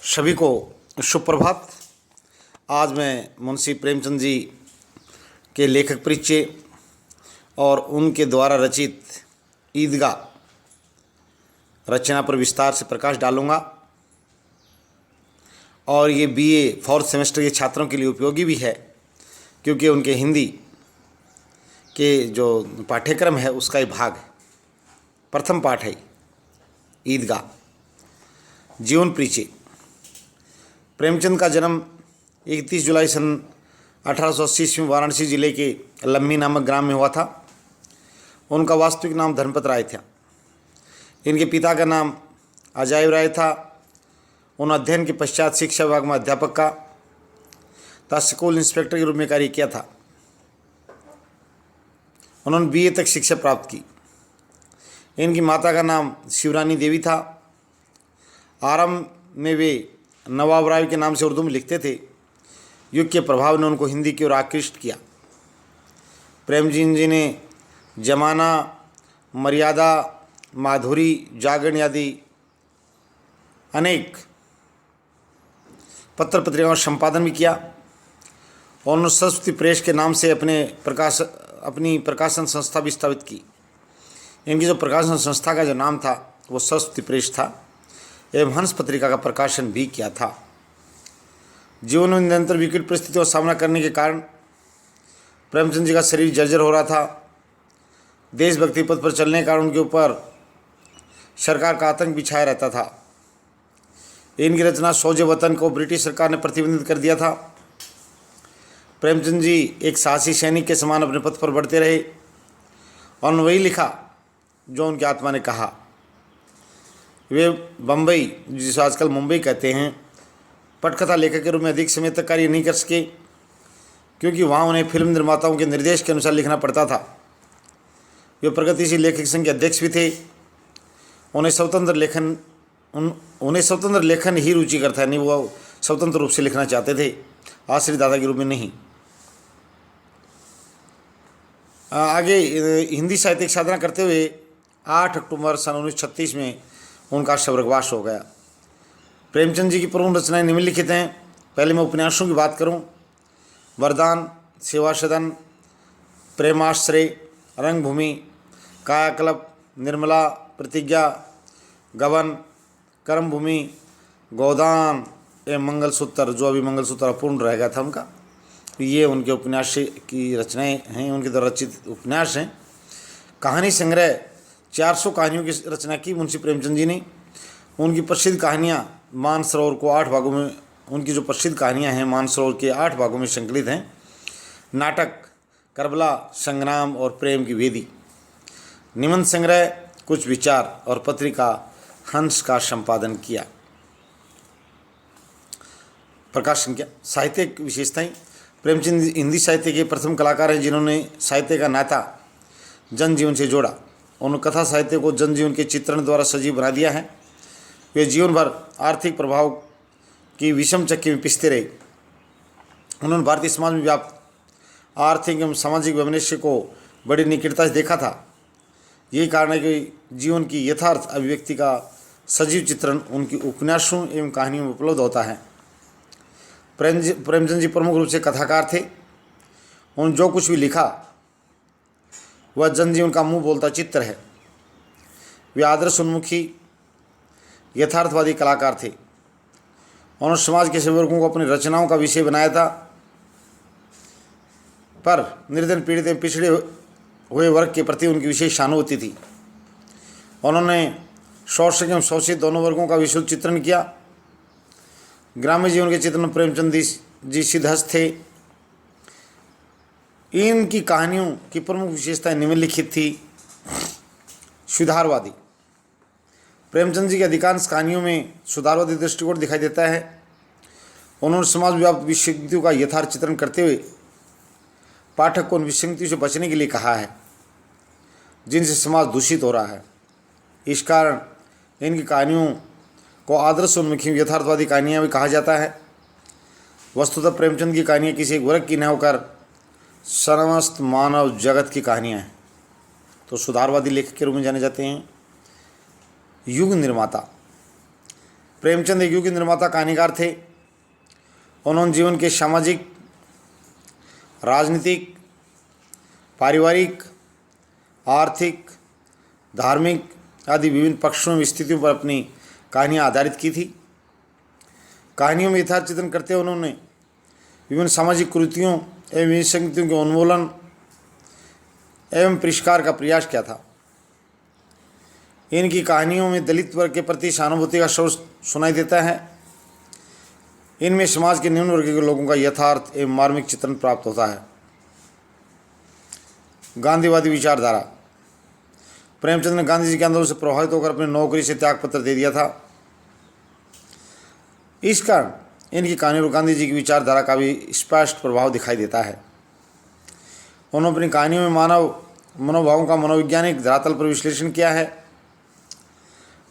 सभी को सुप्रभात। आज मैं मुंशी प्रेमचंद जी के लेखक परिचय और उनके द्वारा रचित ईदगाह रचना पर विस्तार से प्रकाश डालूंगा और ये बीए 4th सेमेस्टर के छात्रों के लिए उपयोगी भी है, क्योंकि उनके हिंदी के जो पाठ्यक्रम है उसका ही भाग है। प्रथम पाठ है ईदगाह। जीवन परिचय। प्रेमचंद का जन्म 31 जुलाई सन 1880 में वाराणसी जिले के लम्मी नामक ग्राम में हुआ था। उनका वास्तविक नाम धनपत राय था। इनके पिता का नाम अजायब राय था। उन्होंने अध्ययन के पश्चात शिक्षा विभाग में अध्यापक का तथा स्कूल इंस्पेक्टर के रूप में कार्य किया था। उन्होंने बीए तक शिक्षा प्राप्त की। इनकी माता का नाम शिवरानी देवी था। आरंभ में वे नवाब राय के नाम से उर्दू में लिखते थे। युग के प्रभाव ने उनको हिंदी की ओर आकृष्ट किया। प्रेमचंद जी ने जमाना, मर्यादा, माधुरी, जागरण आदि अनेक पत्र पत्रिकाओं का संपादन भी किया। और उन्होंने सरस्वती प्रेस के नाम से अपनी प्रकाशन संस्था भी स्थापित की। इनकी जो प्रकाशन संस्था का जो नाम था वो सरस्वती प्रेस था एवं हंस पत्रिका का प्रकाशन भी किया था। जीवन में निरंतर विकट परिस्थितियों का सामना करने के कारण प्रेमचंद जी का शरीर जर्जर हो रहा था। देशभक्ति पथ पर चलने के कारण उनके ऊपर सरकार का आतंक भी छाया रहता था। इनकी रचना सौजे वतन को ब्रिटिश सरकार ने प्रतिबंधित कर दिया था। प्रेमचंद जी एक साहसी सैनिक के समान अपने पथ पर बढ़ते रहे और वही लिखा जो उनकी आत्मा ने कहा। वे बम्बई, जिसे आजकल मुंबई कहते हैं, पटकथा लेखक के रूप में अधिक समय तक कार्य नहीं कर सके, क्योंकि वहाँ उन्हें फिल्म निर्माताओं के निर्देश के अनुसार लिखना पड़ता था। वे प्रगतिशील लेखक संघ के अध्यक्ष भी थे। उन्हें स्वतंत्र लेखन ही रुचिकर था, नहीं वो स्वतंत्र रूप से लिखना चाहते थे, आश्रित दादा के रूप में नहीं। आगे हिंदी साहित्य की साधना करते हुए 8 अक्टूबर सन 1936 में उनका स्वर्गवास हो गया। प्रेमचंद जी की प्रमुख रचनाएं निम्नलिखित हैं। पहले मैं उपन्यासों की बात करूं। वरदान, सेवा सदन, प्रेमाश्रय, रंगभूमि, कायाकल्प, निर्मला, प्रतिज्ञा, गबन, कर्मभूमि, गोदान एवं मंगलसूत्र, जो अभी मंगलसूत्र अपूर्ण रह गया था उनका, ये उनके उपन्यास की रचनाएं हैं, उनके द्वारा रचित उपन्यास हैं। कहानी संग्रह 400 कहानियों की रचना की मुंशी प्रेमचंद जी ने। उनकी प्रसिद्ध कहानियाँ मानसरोवर को 8 भागों में, उनकी जो प्रसिद्ध कहानियाँ हैं मानसरोवर के 8 भागों में संकलित हैं। नाटक करबला, संग्राम और प्रेम की वेदी, निबंध संग्रह, कुछ विचार और पत्रिका हंस का संपादन किया, प्रकाशन किया। साहित्यिक विशेषताएं। प्रेमचंद हिंदी साहित्य के प्रथम कलाकार हैं जिन्होंने साहित्य का नाता जनजीवन से जोड़ा। उन्होंने कथा साहित्य को जनजीवन के चित्रण द्वारा सजीव बना दिया है। वे जीवन भर आर्थिक प्रभाव की विषम चक्की में पिसते रहे। उन्होंने भारतीय समाज में व्याप्त आर्थिक एवं सामाजिक वैमनस्य को बड़ी निकटता से देखा था। यही कारण है कि जीवन की यथार्थ अभिव्यक्ति का सजीव चित्रण उनकी उपन्यासों एवं कहानियों में उपलब्ध होता है। प्रेमचंद जी प्रमुख रूप से कथाकार थे। उन्होंने जो कुछ भी लिखा वह जनजीवन का मुंह बोलता चित्र है। वे आदर्श उन्मुखी यथार्थवादी कलाकार थे। उन्होंने समाज के सभी वर्गों को अपनी रचनाओं का विषय बनाया था, पर निर्धन, पीड़ित एवं पिछड़े हुए वर्ग के प्रति उनकी विशेष सहानुभूति थी। उन्होंने शोषक एवं शोषित दोनों वर्गों का विशुद्ध चित्रण किया। ग्रामीण जीवन के चित्रण में प्रेमचंद जी सिद्धहस्त थे। इनकी कहानियों की प्रमुख विशेषताएं निम्नलिखित थी। सुधारवादी। प्रेमचंद जी की अधिकांश कहानियों में सुधारवादी दृष्टिकोण दिखाई देता है। उन्होंने समाज में व्याप्त विसंगतियों का यथार्थ चित्रण करते हुए पाठक को उन विसंगतियों से बचने के लिए कहा है जिनसे समाज दूषित हो रहा है। इस कारण इनकी कहानियों को आदर्श उन्मुखी यथार्थवादी कहानियाँ भी कहा जाता है। वस्तुतः प्रेमचंद की कहानियाँ किसी एक वर्ग की न होकर समस्त मानव जगत की कहानियाँ हैं, तो सुधारवादी लेखक के रूप में जाने जाते हैं। युग निर्माता। प्रेमचंद एक युग के निर्माता कहानीकार थे। उन्होंने जीवन के सामाजिक, राजनीतिक, पारिवारिक, आर्थिक, धार्मिक आदि विभिन्न पक्षों में स्थितियों पर अपनी कहानियाँ आधारित की थी। कहानियों में यथार्थ चित्रण करते हुए उन्होंने विभिन्न सामाजिक कुरीतियों एवं विसंगतियों के उन्मूलन एवं परिष्कार का प्रयास किया था। इनकी कहानियों में दलित वर्ग के प्रति सहानुभूति का स्वर सुनाई देता है। इनमें समाज के निम्न वर्ग के लोगों का यथार्थ एवं मार्मिक चित्रण प्राप्त होता है। गांधीवादी विचारधारा। प्रेमचंद ने गांधी जी के आंदोलन से प्रभावित होकर अपनी नौकरी से त्यागपत्र दे दिया था। इस कारण इनकी कहानियों पर गांधी जी की विचारधारा का भी स्पष्ट प्रभाव दिखाई देता है। उन्होंने अपनी कहानियों में मानव मनोभावों का मनोवैज्ञानिक धरातल पर विश्लेषण किया है।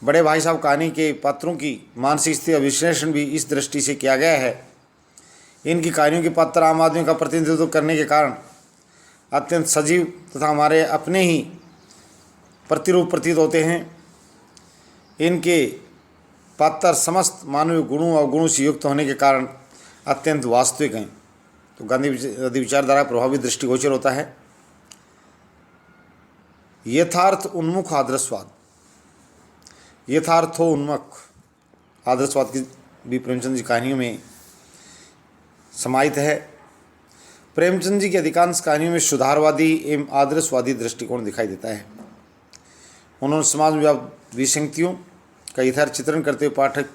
बड़े भाई साहब कहानी के पात्रों की मानसिक स्थिति का विश्लेषण भी इस दृष्टि से किया गया है। इनकी कहानियों के पात्र आम आदमी का प्रतिनिधित्व करने के कारण अत्यंत सजीव तथा हमारे अपने ही प्रतिरूप प्रतीत होते हैं। इनके पात्र समस्त मानवीय गुणों और गुणों से युक्त होने के कारण अत्यंत वास्तविक हैं। तो गांधी विचारधारा प्रभावी दृष्टिगोचर होता है। यथार्थ उन्मुख आदर्शवाद। यथार्थोन्मुख आदर्शवाद की भी प्रेमचंद जी कहानियों में समाहित है। प्रेमचंद जी की अधिकांश कहानियों में सुधारवादी एवं आदर्शवादी दृष्टिकोण दिखाई देता है। उन्होंने समाज में व्याप्त विसंगतियों का यथार्थ चित्रण करते हुए पाठक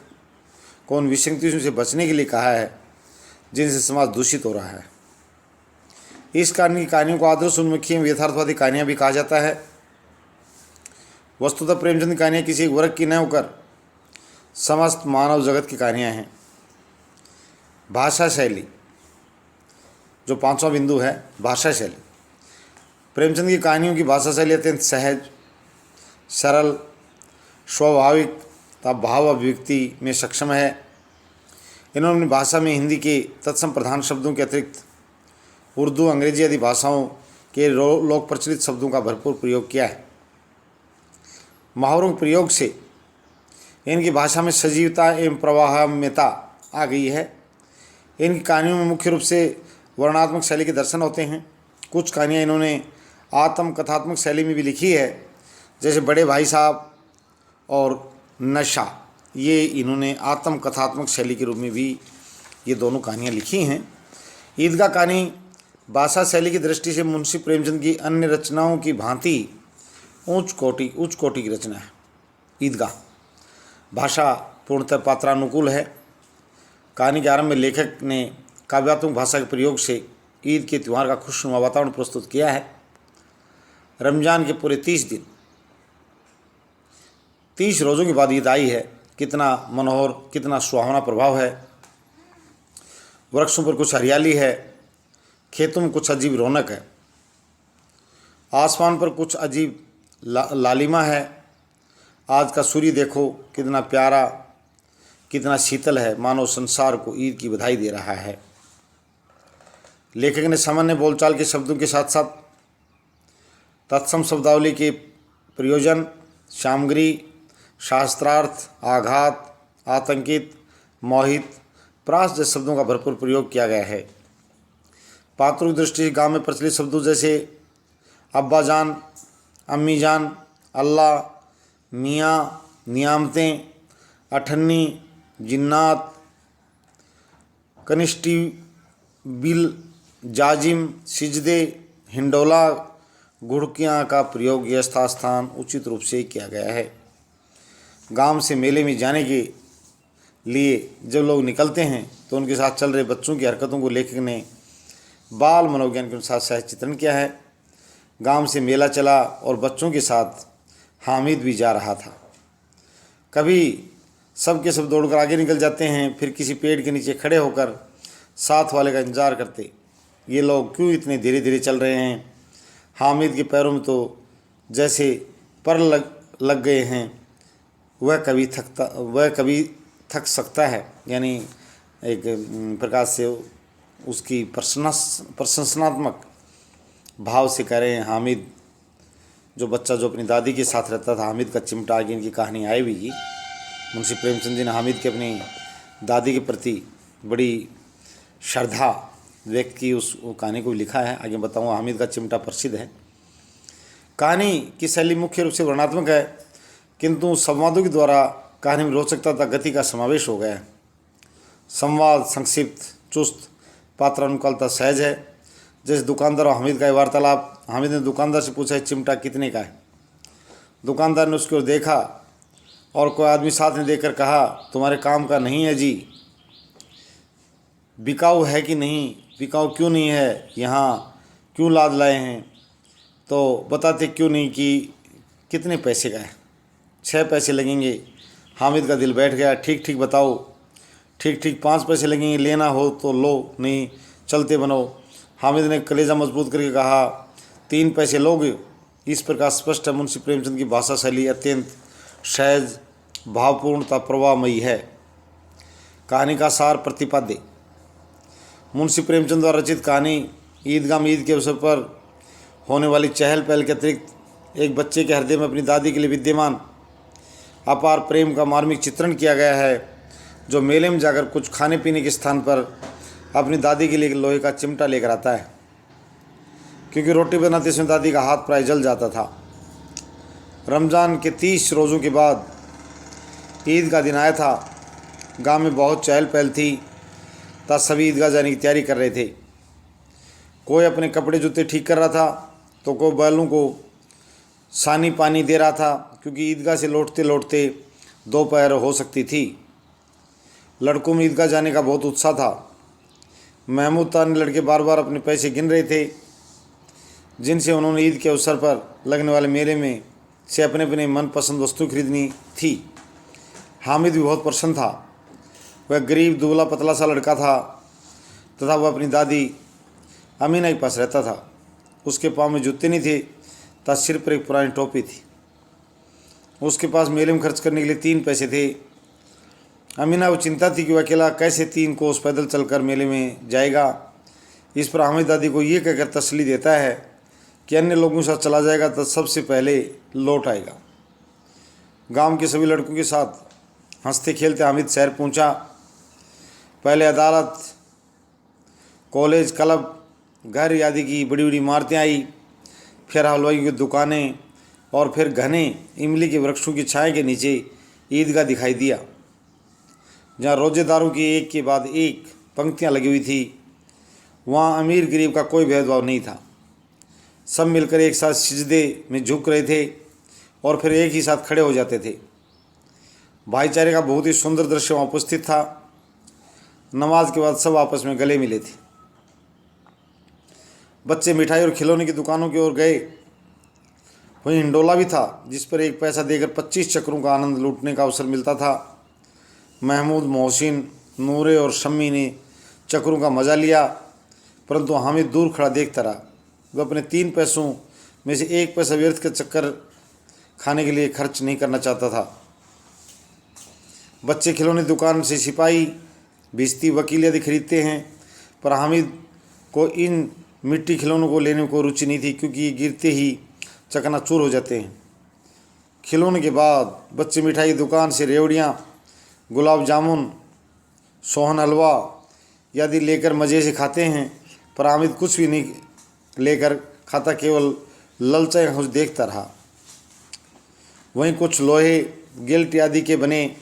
को उन विसंगतियों से बचने के लिए कहा है जिनसे समाज दूषित हो रहा है। इस कारण की कहानियों को आदर्श उन्मुखी एवं यथार्थवादी कहानियाँ भी कहा जाता है। वस्तुतः प्रेमचंद की कहानियाँ किसी एक वर्ग की न होकर समस्त मानव जगत की कहानियाँ हैं। भाषा शैली, जो पांचवा बिंदु है, भाषा शैली। प्रेमचंद की कहानियों की भाषा शैली अत्यंत सहज, सरल, स्वाभाविक तथा भाव अभिव्यक्ति में सक्षम है। इन्होंने अपनी भाषा में हिंदी के तत्सम प्रधान शब्दों के अतिरिक्त उर्दू, अंग्रेजी आदि भाषाओं के लोक प्रचलित शब्दों का भरपूर प्रयोग किया है। मुहावरों के प्रयोग से इनकी भाषा में सजीवता एवं प्रवाहम्यता आ गई है। इनकी कहानियों में मुख्य रूप से वर्णनात्मक शैली के दर्शन होते हैं। कुछ कहानियाँ इन्होंने आत्म कथात्मक शैली में भी लिखी है, जैसे बड़े भाई साहब और नशा। ये इन्होंने आत्म कथात्मक शैली के रूप में भी ये दोनों कहानियाँ लिखी हैं। ईदगाह कहानी भाषा शैली की दृष्टि से मुंशी प्रेमचंद की अन्य रचनाओं की भांति उच्च कोटि की रचना है। ईदगाह भाषा पूर्णतः पात्रानुकूल है। कहानी के आरंभ में लेखक ने काव्यात्मक भाषा के प्रयोग से ईद के त्यौहार का खुशनुमा वातावरण प्रस्तुत किया है। रमजान के पूरे 30 दिन, 30 रोज़ों के बाद ईद आई है। कितना मनोहर, कितना सुहावना प्रभाव है। वृक्षों पर कुछ हरियाली है, खेतों में कुछ अजीब रौनक है, आसमान पर कुछ अजीब लालिमा है। आज का सूर्य देखो कितना प्यारा, कितना शीतल है, मानो संसार को ईद की बधाई दे रहा है। लेखक ने सामान्य बोलचाल के शब्दों के साथ साथ तत्सम शब्दावली के प्रयोजन, सामग्री, शास्त्रार्थ, आघात, आतंकित, मोहित, प्रास जैसे शब्दों का भरपूर प्रयोग किया गया है। पात्रों की दृष्टि से गाँव में प्रचलित शब्दों जैसे अब्बा जान, अम्मी जान, अल्लाह, मियाँ, नियामतें, अठन्नी, जिन्नात, कनिष्ठी, बिल, जाजिम, सिजदे, हिंडोला, गुड़कियाँ का प्रयोग यथास्थान उचित रूप से किया गया है। गांव से मेले में जाने के लिए जब लोग निकलते हैं तो उनके साथ चल रहे बच्चों की हरकतों को लेखक ने बाल मनोविज्ञान के अनुसार सहज चित्रण किया है। गांव से मेला चला और बच्चों के साथ हामिद भी जा रहा था। कभी सब के सब दौड़कर आगे निकल जाते हैं, फिर किसी पेड़ के नीचे खड़े होकर साथ वाले का इंतजार करते, ये लोग क्यों इतने धीरे धीरे चल रहे हैं। हामिद के पैरों में तो जैसे पर लग गए हैं। वह कभी थक सकता है। यानी एक प्रकार से उसकी प्रशंसनात्मक भाव से कह रहे हैं। हामिद जो बच्चा जो अपनी दादी के साथ रहता था, हामिद का चिमटा आगे इनकी कहानी आई भी। मुंशी प्रेमचंद जी ने हामिद के अपनी दादी के प्रति बड़ी श्रद्धा व्यक्त की, उस कहानी को लिखा है। आगे बताऊँगा। हामिद का चिमटा प्रसिद्ध है। कहानी की शैली मुख्य रूप से वर्णनात्मक है, किंतु संवादों के द्वारा कहानी में रोचकता तथा गति का समावेश हो गया है। संवाद संक्षिप्त, चुस्त, पात्रानुकूलता सहज है। जैसे दुकानदार और हामिद का वार्तालाप। हामिद ने दुकानदार से पूछा, चिमटा कितने का है? दुकानदार ने उसकी ओर देखा और कोई आदमी साथ में देखकर कहा, तुम्हारे काम का नहीं है जी। बिकाऊ है कि नहीं? बिकाऊ क्यों नहीं है? यहाँ क्यों लाद लाए हैं? तो बताते क्यों नहीं कि कितने पैसे का है? 6 पैसे लगेंगे। हामिद का दिल बैठ गया। ठीक ठीक बताओ। ठीक ठीक 5 पैसे लगेंगे, लेना हो तो लो, नहीं चलते बनो। हामिद ने कलेजा मजबूत करके कहा, 3 पैसे लोगे? इस प्रकार स्पष्ट है मुंशी प्रेमचंद की भाषा शैली अत्यंत सहज, भावपूर्ण तथा प्रवाहमयी है। कहानी का सार प्रतिपाद्य। मुंशी प्रेमचंद द्वारा रचित कहानी ईदगाह में ईद के अवसर पर होने वाली चहल पहल के अतिरिक्त एक बच्चे के हृदय में अपनी दादी के लिए विद्यमान अपार प्रेम का मार्मिक चित्रण किया गया है, जो मेले में जाकर कुछ खाने पीने के स्थान पर अपनी दादी के लिए लोहे का चिमटा लेकर आता है, क्योंकि रोटी बनाते समय दादी का हाथ प्राय जल जाता था। रमज़ान के 30 रोज़ों के बाद ईद का दिन आया था। गांव में बहुत चहल पहल थी, तब सभी ईदगाह जाने की तैयारी कर रहे थे। कोई अपने कपड़े जूते ठीक कर रहा था, तो कोई बैलों को सानी पानी दे रहा था, क्योंकि ईदगाह से लौटते लौटते दोपहर हो सकती थी। लड़कों में ईदगाह जाने का बहुत उत्साह था। महमूद तानी लड़के बार बार अपने पैसे गिन रहे थे, जिनसे उन्होंने ईद के अवसर पर लगने वाले मेले में से अपने अपने मनपसंद वस्तु खरीदनी थी। हामिद भी बहुत प्रसन्न था। वह गरीब दुबला पतला सा लड़का था तथा वह अपनी दादी अमीना के पास रहता था। उसके पाँव में जूते नहीं थे तथा सिर पर एक पुरानी टोपी थी। उसके पास मेले में खर्च करने के लिए 3 पैसे थे। अमीना को चिंता थी कि वह अकेला कैसे 3 कोस पैदल चलकर मेले में जाएगा। इस पर हामिद दादी को ये कहकर तसल्ली देता है कि अन्य लोगों के साथ चला जाएगा तो सबसे पहले लौट आएगा। गांव के सभी लड़कों के साथ हंसते खेलते हामिद शहर पहुंचा। पहले अदालत, कॉलेज, क्लब, घर आदि की बड़ी बड़ी इमारतें आई, फिर हलवाई की दुकानें और फिर घने इमली के वृक्षों की छाया के नीचे ईदगाह दिखाई दिया, जहाँ रोजेदारों की एक के बाद एक पंक्तियाँ लगी हुई थी। वहाँ अमीर गरीब का कोई भेदभाव नहीं था। सब मिलकर एक साथ सिजदे में झुक रहे थे और फिर एक ही साथ खड़े हो जाते थे। भाईचारे का बहुत ही सुंदर दृश्य वहाँ उपस्थित था। नमाज के बाद सब आपस में गले मिले थे। बच्चे मिठाई और खिलौने की दुकानों की ओर गए। वहीं हिंडोला भी था, जिस पर 1 पैसा देकर 25 चक्रों का आनंद लूटने का अवसर मिलता था। महमूद, मोहसिन, नूरे और शम्मी ने चक्रों का मज़ा लिया, परंतु हामिद दूर खड़ा देखता रहा। वह अपने 3 पैसों में से 1 पैसा व्यर्थ के चक्कर खाने के लिए खर्च नहीं करना चाहता था। बच्चे खिलौने दुकान से सिपाही, भिश्ती, वकील आदि खरीदते हैं, पर हामिद को इन मिट्टी खिलौनों को लेने को रुचि नहीं थी, क्योंकि ये गिरते ही चकनाचूर हो जाते हैं। खिलौने के बाद बच्चे मिठाई की दुकान से रेवड़ियाँ, गुलाब जामुन, सोहन हलवा आदि लेकर मज़े से खाते हैं, पर हामिद कुछ भी नहीं लेकर खाता, केवल ललचाई आंखों से देखता रहा। वहीं कुछ लोहे, गिल्ट आदि के बने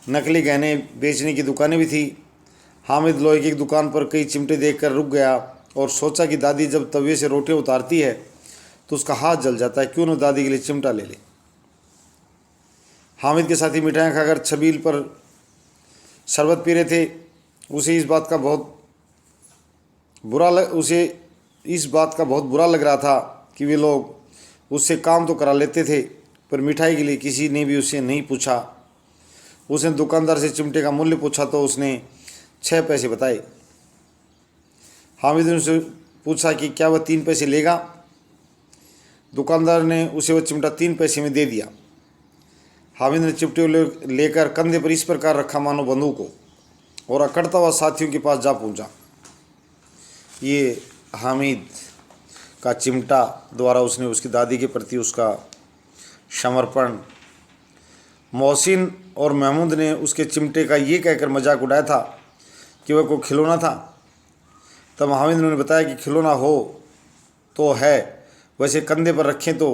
नकली गहने बेचने की दुकानें भी थी। हामिद लोहे की दुकान पर कई चिमटे देखकर रुक गया और सोचा कि दादी जब तवे से रोटियां उतारती है तो उसका हाथ जल जाता है, क्यों न दादी के लिए चिमटा ले ले। हामिद के साथी मिठाइयाँ खाकर छबील पर शरबत पी रहे थे। उसे इस बात का बहुत बुरा लग रहा था कि वे लोग उससे काम तो करा लेते थे, पर मिठाई के लिए किसी ने भी उससे नहीं पूछा। उसने दुकानदार से चिमटे का मूल्य पूछा तो उसने 6 पैसे बताए। हामिद ने उससे पूछा कि क्या वह 3 पैसे लेगा। दुकानदार ने उसे वह चिमटा 3 पैसे में दे दिया। हामिद ने चिमटे लेकर कंधे पर इस प्रकार रखा मानो बंदूक को, और अकड़ता हुआ साथियों के पास जा पहुंचा। ये हामिद का चिमटा द्वारा उसने उसकी दादी के प्रति उसका समर्पण मोहसिन और महमूद ने उसके चिमटे का ये कहकर मजाक उड़ाया था कि वह कोई खिलौना था। तब हामिद ने उन्हें बताया कि खिलौना हो तो है, वैसे कंधे पर रखें तो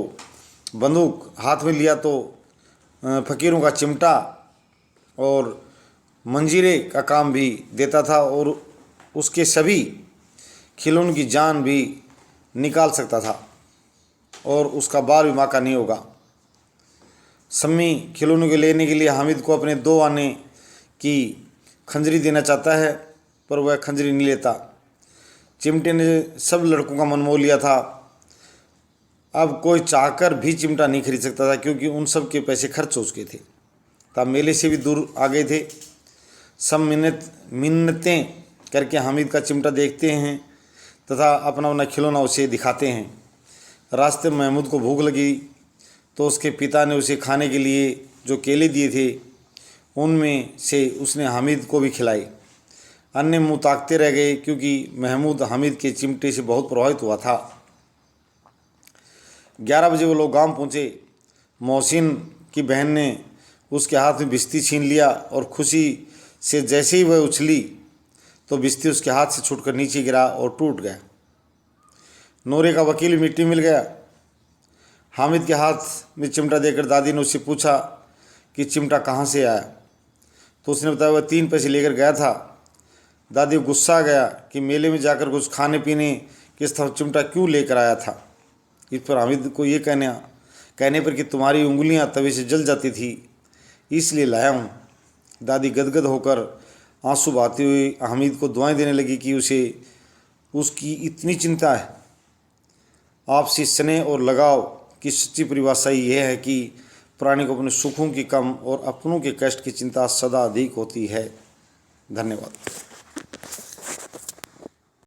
बंदूक, हाथ में लिया तो फ़कीरों का चिमटा और मंजीरे का काम भी देता था, और उसके सभी खिलौनों की जान भी निकाल सकता था और उसका बार भी माका नहीं होगा। सम्मी खिलौनों के लेने के लिए हामिद को अपने 2 आने की खंजरी देना चाहता है, पर वह खंजरी नहीं लेता। चिमटे ने सब लड़कों का मन मोह लिया था। अब कोई चाहकर भी चिमटा नहीं खरीद सकता था, क्योंकि उन सब के पैसे खर्च हो चुके थे। तब मेले से भी दूर आ गए थे। सब मिन्नतें करके हामिद का चिमटा देखते हैं तथा अपना अपना खिलौना उसे दिखाते हैं। रास्ते में महमूद को भूख लगी तो उसके पिता ने उसे खाने के लिए जो केले दिए थे उनमें से उसने हामिद को भी खिलाई। अन्य मुँह ताकते रह गए, क्योंकि महमूद हामिद के चिमटे से बहुत प्रभावित हुआ था। 11 बजे वो लोग गांव पहुँचे। मोहसिन की बहन ने उसके हाथ में बिस्ती छीन लिया और खुशी से जैसे ही वह उछली तो बिस्ती उसके हाथ से छूटकर नीचे गिरा और टूट गया। नूरे का वकील मिट्टी मिल गया। हामिद के हाथ में चिमटा देकर दादी ने उससे पूछा कि चिमटा कहाँ से आया, तो उसने बताया वह 3 पैसे लेकर गया था। दादी को गुस्सा आ गया कि मेले में जाकर कुछ खाने पीने के साथ चिमटा क्यों लेकर आया था। इस पर हामिद को ये कहने पर कि तुम्हारी उंगलियां तवे से जल जाती थी, इसलिए लाया हूँ। दादी गदगद होकर आंसू बहाते हुए हामिद को दुआएं देने लगी कि उसे उसकी इतनी चिंता है। आपसी स्नेह और लगाव की सच्ची परिभाषा यह है कि प्राणी को अपने सुखों की कम और अपनों के कष्ट की चिंता सदा अधिक होती है। धन्यवाद।